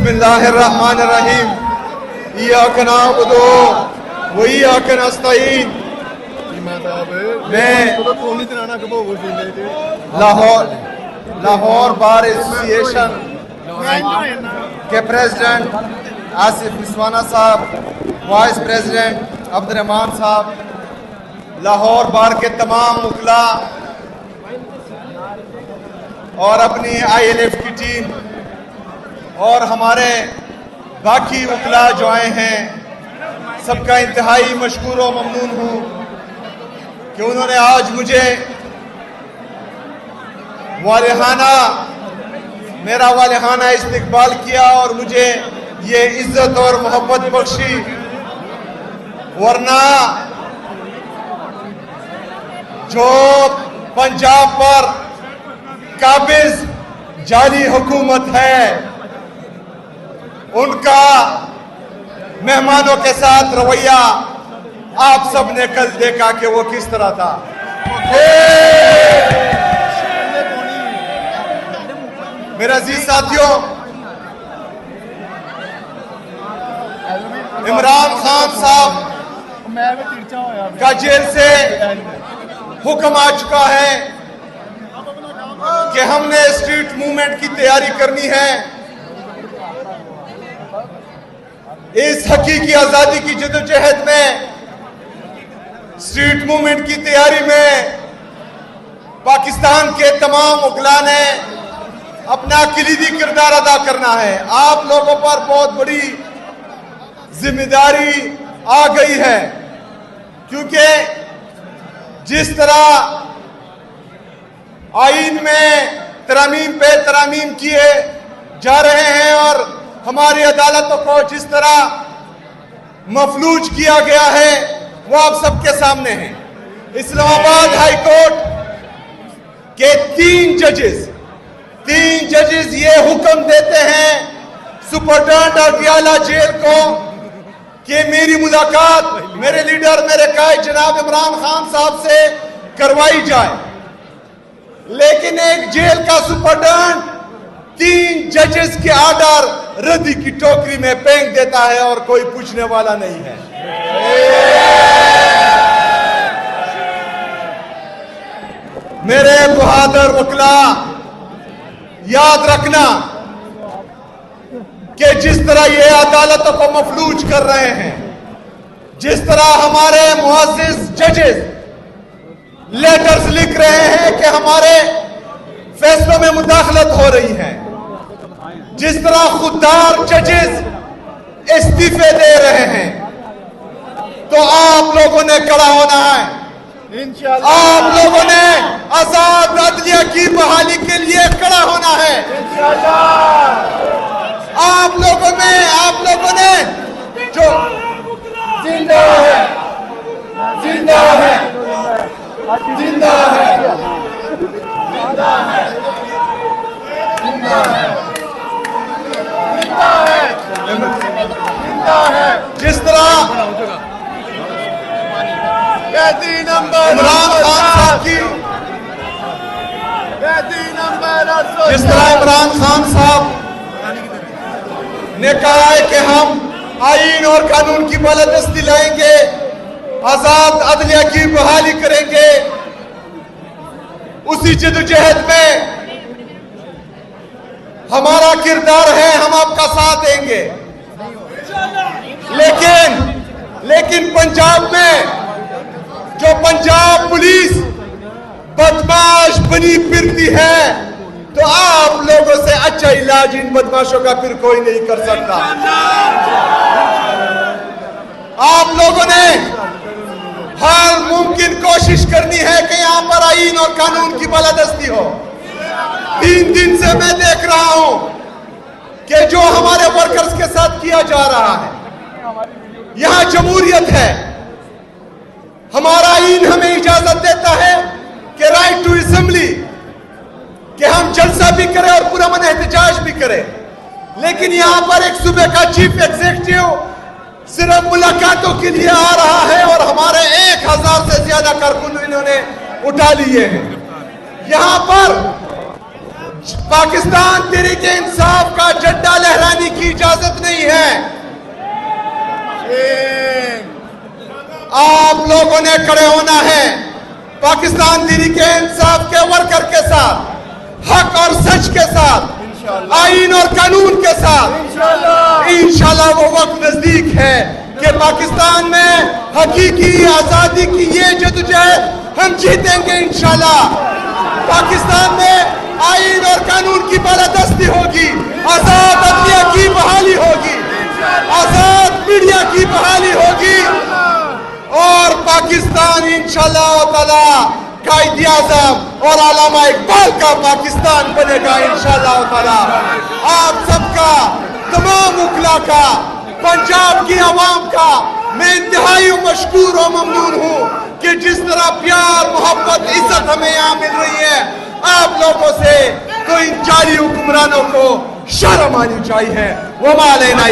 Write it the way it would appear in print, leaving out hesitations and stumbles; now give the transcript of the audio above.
बिस्मिल्लाहिर्रहमानिर्रहीम इय्याक नअबुदु व इय्याक नस्तईन। मैं लाहौर बार एसोसिएशन के प्रेसिडेंट आसिफ मिसवाना साहब, वाइस प्रेसिडेंट अब्दुर्रहमान साहब, लाहौर बार के तमाम वकला और अपनी ILF की टीम और हमारे बाकी वकला जो आए हैं, सबका इंतहाई मशकूर व ममनून हूँ कि उन्होंने आज मुझे मेरा वालिहाना इस्तकबाल किया और मुझे ये इज्जत और मोहब्बत बख्शी। वरना जो पंजाब पर काबिज जाली हुकूमत है, उनका मेहमानों के साथ रवैया आप सब ने कल देखा कि वो किस तरह था। मेरे अजीज साथियों, इमरान खान साहब का जेल से हुक्म आ चुका है कि हमने स्ट्रीट मूवमेंट की तैयारी करनी है। इस हकीकी आजादी की जदोजहद में, स्ट्रीट मूवमेंट की तैयारी में पाकिस्तान के तमाम वकला ने अपना कलीदी किरदार अदा करना है। आप लोगों पर बहुत बड़ी जिम्मेदारी आ गई है, क्योंकि जिस तरह आईन में तरमीम पे तरमीम किए जा रहे हैं और हमारी अदालतों को जिस तरह मफलूज किया गया है, वो आप सबके सामने है। इस्लामाबाद हाई कोर्ट के तीन जजेस ये हुक्म देते हैं सुपरटेंडेंट अडियाला जेल को कि मेरी मुलाकात मेरे लीडर, मेरे कायद जनाब इमरान खान साहब से करवाई जाए। लेकिन एक जेल का सुपरटेंडेंट तीन जजेस के आर्डर रद्दी की टोकरी में फेंक देता है और कोई पूछने वाला नहीं है। मेरे बहादुर वकला, याद रखना कि जिस तरह ये अदालतों को मफलूज कर रहे हैं, जिस तरह हमारे मुअज़्ज़िज़ जजेस लेटर्स लिख रहे हैं कि हमारे फैसलों में मुदाखलत हो रही है, जिस तरह खुददार जजेस इस्तीफे दे रहे हैं, तो आप लोगों ने खड़ा होना है। आप लोगों ने आजाद अदलिया की बहाली के लिए खड़ा होना है। आप लोगों ने जो जिंदा है, जिंदा है, जिंदा है, जिंदा है, जिंदा है, जिंदा है। जिस तरह इमरान खान साहब की, जिस तरह इमरान खान साहब ने कहा है कि हम आईन और कानून की बालादस्ती लाएंगे, आजाद अदलिया की बहाली करेंगे, उसी जदोजहद में हमारा किरदार है, हम आपका साथ देंगे। लेकिन पंजाब में जो पंजाब पुलिस बदमाश बनी फिरती है, तो आप लोगों से अच्छा इलाज इन बदमाशों का फिर कोई नहीं कर सकता। आप लोगों ने हर मुमकिन कोशिश करनी है कि यहां पर आईन और कानून की बालादस्ती हो। 3 दिन से मैं देख रहा हूं कि जो हमारे वर्कर्स के साथ किया जा रहा है, यहां जमहूरियत है। हमारा आईन हमें इजाजत देता है कि राइट टू असेंबली, कि हम जलसा भी करें और पुरअमन एहतजाज भी करें। लेकिन यहां पर एक सूबे का चीफ एग्जीक्यूटिव सिर्फ मुलाकातों के लिए आ रहा है और हमारे 1000 से ज्यादा कारकुन इन्होंने उठा लिए हैं। यहां पर पाकिस्तान तहरीक इंसाफ का झंडा लहराने की इजाजत नहीं है। आप लोगों ने खड़े होना है पाकिस्तान तहरीक इंसाफ के वर्कर के साथ, हक और सच के साथ, आईन और कानून के साथ। इंशाल्लाह वो वक्त नजदीक है कि पाकिस्तान में हकीकी आजादी की ये जद्दोजहद हम जीतेंगे इंशाल्लाह। पाकिस्तान में आईन और कानून की बालादस्ती होगी, आजाद अदलिया की बहाली होगी, आजाद मीडिया की बहाली होगी और पाकिस्तान इंशाल्लाह ताला कायदे आज़म और अल्लामा इकबाल का पाकिस्तान बनेगा इंशाल्लाह ताला। आप सबका, तमाम उखला का, पंजाब की आवाम का मैं इंतहाई मशकूर और ममनून हूँ कि जिस तरह प्यार, मोहब्बत, इज्जत हमें यहाँ मिल रही है आप लोगों से, तो इन जाली हुक्मरानों को शर्म आनी चाहिए। वो मालेना